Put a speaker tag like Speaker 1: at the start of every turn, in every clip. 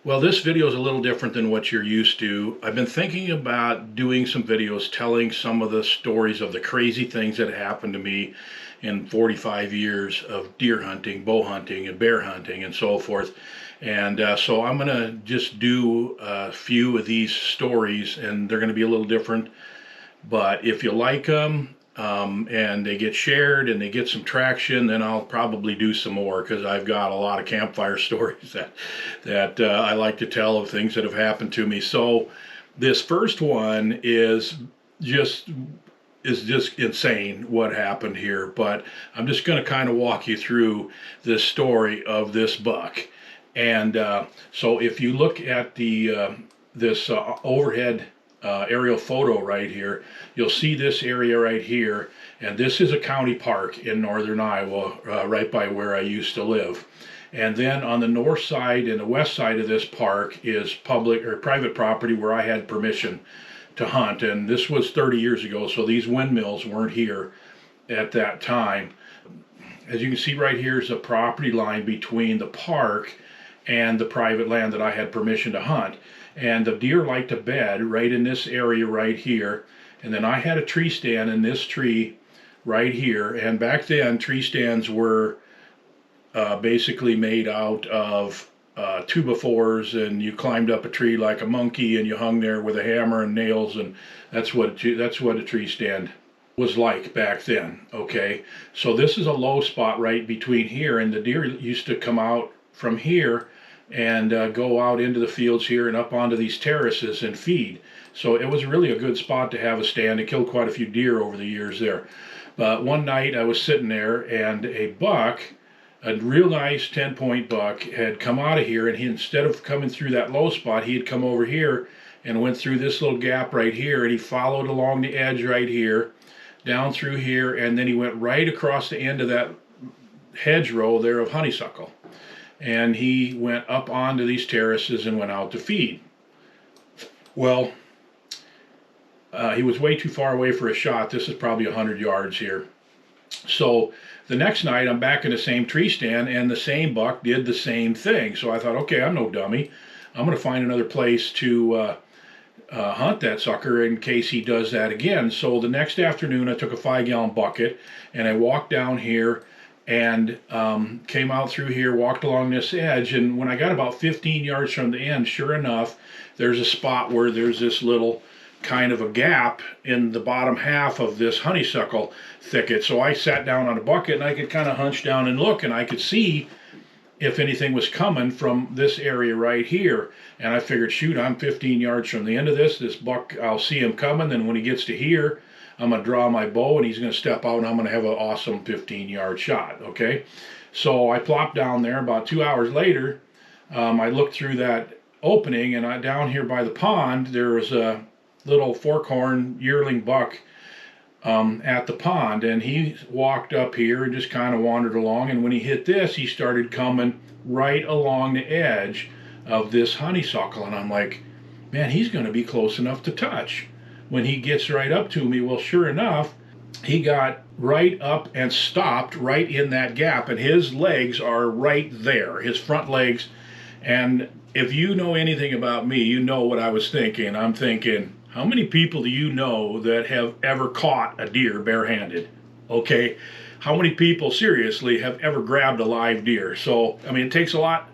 Speaker 1: Well, this video is a little different than what you're used to. I've been thinking about doing some videos telling some of the stories of the crazy things that happened to me in 45 years of deer hunting, bow hunting, and bear hunting, and so forth. And so I'm going to just do a few of these stories, and they're going to be a little different. But if you like them, and they get shared and they get some traction, then I'll probably do some more because I've got a lot of campfire stories that I like to tell of things that have happened to me. So this first one just is just insane what happened here, but I'm just going to kind of walk you through this story of this buck. And so if you look at this overhead aerial photo right here, you'll see this area right here, and this is a county park in northern Iowa, right by where I used to live. And then on the north side and the west side of this park is public or private property where I had permission to hunt, and this was 30 years ago, so these windmills weren't here at that time. As you can see right here is a property line between the park and the private land that I had permission to hunt. And the deer like to bed right in this area right here. And then I had a tree stand in this tree right here. And back then, tree stands were basically made out of 2x4s, and you climbed up a tree like a monkey, and you hung there with a hammer and nails, and that's what a tree stand was like back then. Okay, so this is a low spot right between here, and the deer used to come out from here and go out into the fields here and up onto these terraces and feed. So it was really a good spot to have a stand. It killed quite a few deer over the years there. But one night I was sitting there, and a buck, a real nice 10-point buck, had come out of here, and he, instead of coming through that low spot, he had come over here and went through this little gap right here, and he followed along the edge right here, down through here, and then he went right across the end of that hedgerow there of honeysuckle. And he went up onto these terraces and went out to feed. Well, he was way too far away for a shot. This is probably 100 yards here. So the next night I'm back in the same tree stand, and the same buck did the same thing. So I thought, okay, I'm no dummy. I'm going to find another place to hunt that sucker in case he does that again. So the next afternoon I took a 5-gallon bucket and I walked down here and came out through here, walked along this edge, and when I got about 15 yards from the end, sure enough, there's a spot where there's this little kind of a gap in the bottom half of this honeysuckle thicket. So I sat down on a bucket and I could kind of hunch down and look, and I could see if anything was coming from this area right here. And I figured, shoot, I'm 15 yards from the end of this buck, I'll see him coming, then when he gets to here, I'm going to draw my bow, and he's going to step out, and I'm going to have an awesome 15-yard shot, okay? So I plopped down there. About 2 hours later, I looked through that opening, and down here by the pond, there was a little forkhorn yearling buck at the pond, and he walked up here and just kind of wandered along, and when he hit this, he started coming right along the edge of this honeysuckle, and I'm like, man, he's going to be close enough to touch. When he gets right up to me, well, sure enough, he got right up and stopped right in that gap, and his legs are right there, his front legs. And if you know anything about me, you know what I was thinking. I'm thinking, how many people do you know that have ever caught a deer barehanded? Okay, how many people seriously have ever grabbed a live deer? So, I mean, it takes a lot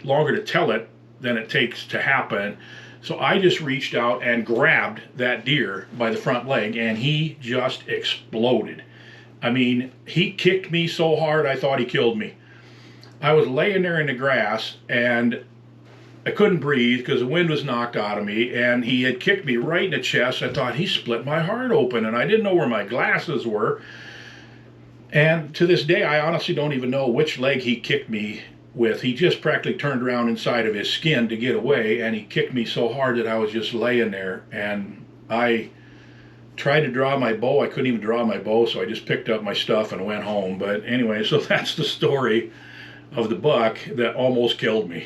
Speaker 1: longer to tell it than it takes to happen. So I just reached out and grabbed that deer by the front leg, and he just exploded. I mean, he kicked me so hard I thought he killed me. I was laying there in the grass, and I couldn't breathe because the wind was knocked out of me, and he had kicked me right in the chest. I thought he split my heart open, and I didn't know where my glasses were. And to this day, I honestly don't even know which leg he kicked me with. He just practically turned around inside of his skin to get away, and he kicked me so hard that I was just laying there, and I tried to draw my bow. I couldn't even draw my bow, so I just picked up my stuff and went home. But anyway, so that's the story of the buck that almost killed me.